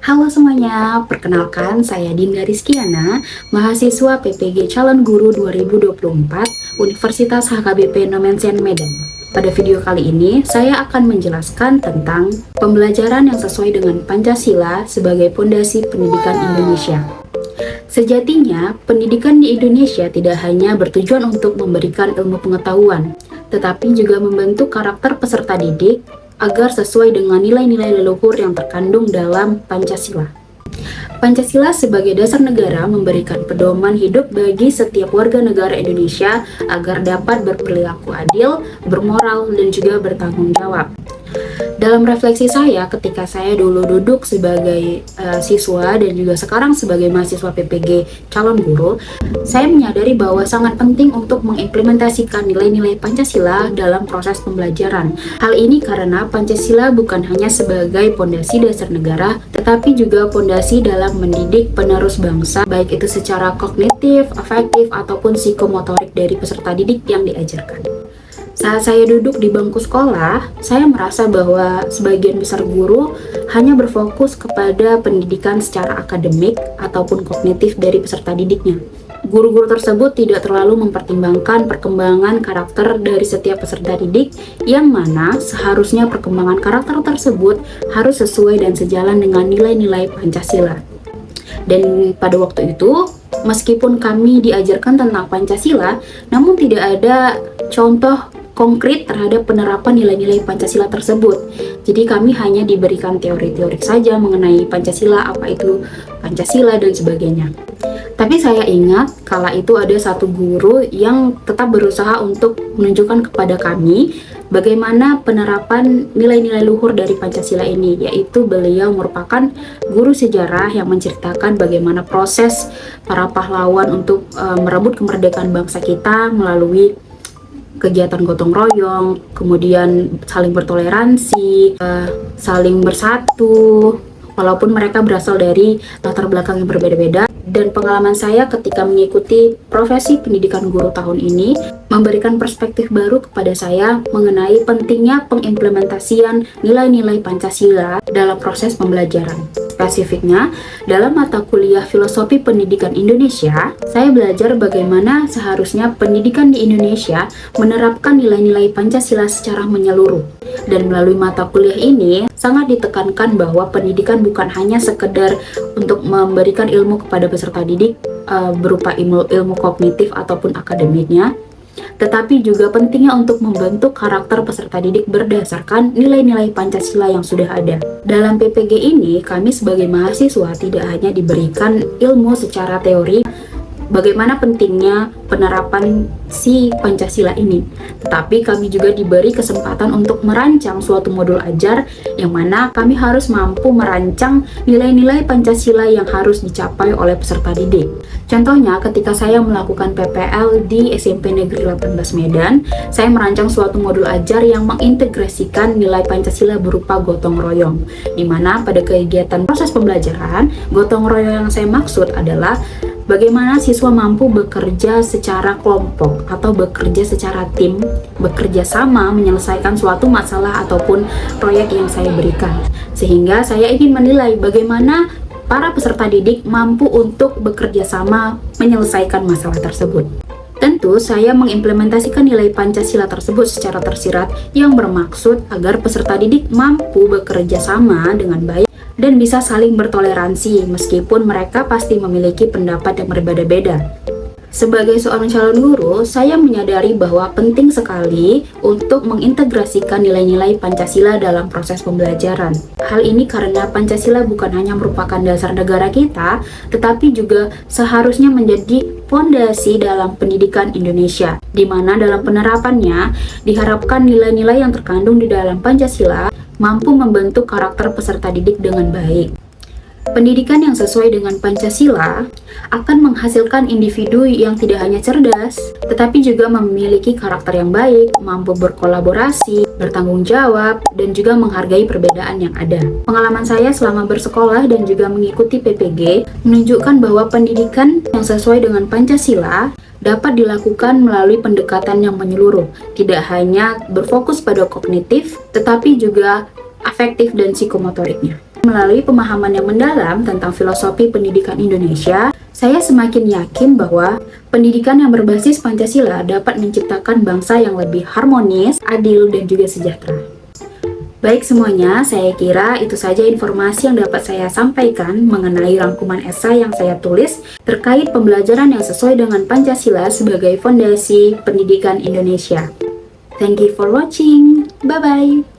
Halo semuanya, perkenalkan saya Dinda Rizkiana, mahasiswa PPG Calon Guru 2024 Universitas HKBP Nomensian Medan. Pada video kali ini, saya akan menjelaskan tentang pembelajaran yang sesuai dengan Pancasila sebagai pondasi pendidikan Indonesia. Sejatinya, pendidikan di Indonesia tidak hanya bertujuan untuk memberikan ilmu pengetahuan, tetapi juga membentuk karakter peserta didik agar sesuai dengan nilai-nilai leluhur yang terkandung dalam Pancasila. Pancasila sebagai dasar negara memberikan pedoman hidup bagi setiap warga negara Indonesia agar dapat berperilaku adil, bermoral, dan juga bertanggung jawab. Dalam refleksi saya ketika saya dulu duduk sebagai siswa dan juga sekarang sebagai mahasiswa PPG calon guru, saya menyadari bahwa sangat penting untuk mengimplementasikan nilai-nilai Pancasila dalam proses pembelajaran. Hal ini karena Pancasila bukan hanya sebagai pondasi dasar negara, tetapi juga pondasi dalam mendidik penerus bangsa, baik itu secara kognitif, afektif, ataupun psikomotorik dari peserta didik yang diajarkan. Saat saya duduk di bangku sekolah, saya merasa bahwa sebagian besar guru hanya berfokus kepada pendidikan secara akademik ataupun kognitif dari peserta didiknya. Guru-guru tersebut tidak terlalu mempertimbangkan perkembangan karakter dari setiap peserta didik, yang mana seharusnya perkembangan karakter tersebut harus sesuai dan sejalan dengan nilai-nilai Pancasila. Dan pada waktu itu, meskipun kami diajarkan tentang Pancasila, namun tidak ada contoh konkret terhadap penerapan nilai-nilai Pancasila tersebut. Jadi kami hanya diberikan teori-teori saja mengenai Pancasila, apa itu Pancasila dan sebagainya. Tapi saya ingat kala itu ada satu guru yang tetap berusaha untuk menunjukkan kepada kami bagaimana penerapan nilai-nilai luhur dari Pancasila ini, yaitu beliau merupakan guru sejarah yang menceritakan bagaimana proses para pahlawan untuk merebut kemerdekaan bangsa kita melalui kegiatan gotong royong, kemudian saling bertoleransi, saling bersatu, walaupun mereka berasal dari latar belakang yang berbeda-beda. Dan pengalaman saya ketika mengikuti profesi pendidikan guru tahun ini memberikan perspektif baru kepada saya mengenai pentingnya pengimplementasian nilai-nilai Pancasila dalam proses pembelajaran. Spesifiknya, dalam mata kuliah Filosofi Pendidikan Indonesia, saya belajar bagaimana seharusnya pendidikan di Indonesia menerapkan nilai-nilai Pancasila secara menyeluruh. Dan melalui mata kuliah ini, sangat ditekankan bahwa pendidikan bukan hanya sekedar untuk memberikan ilmu kepada peserta didik berupa ilmu kognitif ataupun akademiknya, tetapi juga pentingnya untuk membentuk karakter peserta didik berdasarkan nilai-nilai Pancasila yang sudah ada. Dalam PPG ini, kami sebagai mahasiswa tidak hanya diberikan ilmu secara teori bagaimana pentingnya penerapan si Pancasila ini, tetapi kami juga diberi kesempatan untuk merancang suatu modul ajar yang mana kami harus mampu merancang nilai-nilai Pancasila yang harus dicapai oleh peserta didik. Contohnya, ketika saya melakukan PPL di SMP Negeri 18 Medan, saya merancang suatu modul ajar yang mengintegrasikan nilai Pancasila berupa gotong royong, di mana pada kegiatan proses pembelajaran, gotong royong yang saya maksud adalah bagaimana siswa mampu bekerja secara kelompok atau bekerja secara tim, bekerja sama menyelesaikan suatu masalah ataupun proyek yang saya berikan. Sehingga saya ingin menilai bagaimana para peserta didik mampu untuk bekerja sama menyelesaikan masalah tersebut. Tentu, saya mengimplementasikan nilai Pancasila tersebut secara tersirat yang bermaksud agar peserta didik mampu bekerja sama dengan baik dan bisa saling bertoleransi meskipun mereka pasti memiliki pendapat yang berbeda-beda. Sebagai seorang calon guru, saya menyadari bahwa penting sekali untuk mengintegrasikan nilai-nilai Pancasila dalam proses pembelajaran. Hal ini karena Pancasila bukan hanya merupakan dasar negara kita, tetapi juga seharusnya menjadi fondasi dalam pendidikan Indonesia, di mana dalam penerapannya diharapkan nilai-nilai yang terkandung di dalam Pancasila mampu membentuk karakter peserta didik dengan baik. Pendidikan yang sesuai dengan Pancasila akan menghasilkan individu yang tidak hanya cerdas, tetapi juga memiliki karakter yang baik, mampu berkolaborasi, bertanggung jawab, dan juga menghargai perbedaan yang ada. Pengalaman saya selama bersekolah dan juga mengikuti PPG menunjukkan bahwa pendidikan yang sesuai dengan Pancasila dapat dilakukan melalui pendekatan yang menyeluruh, tidak hanya berfokus pada kognitif, tetapi juga afektif dan psikomotoriknya. Melalui pemahaman yang mendalam tentang filosofi pendidikan Indonesia, saya semakin yakin bahwa pendidikan yang berbasis Pancasila dapat menciptakan bangsa yang lebih harmonis, adil, dan juga sejahtera. Baik semuanya, saya kira itu saja informasi yang dapat saya sampaikan mengenai rangkuman esai yang saya tulis terkait pembelajaran yang sesuai dengan Pancasila sebagai fondasi pendidikan Indonesia. Thank you for watching. Bye-bye.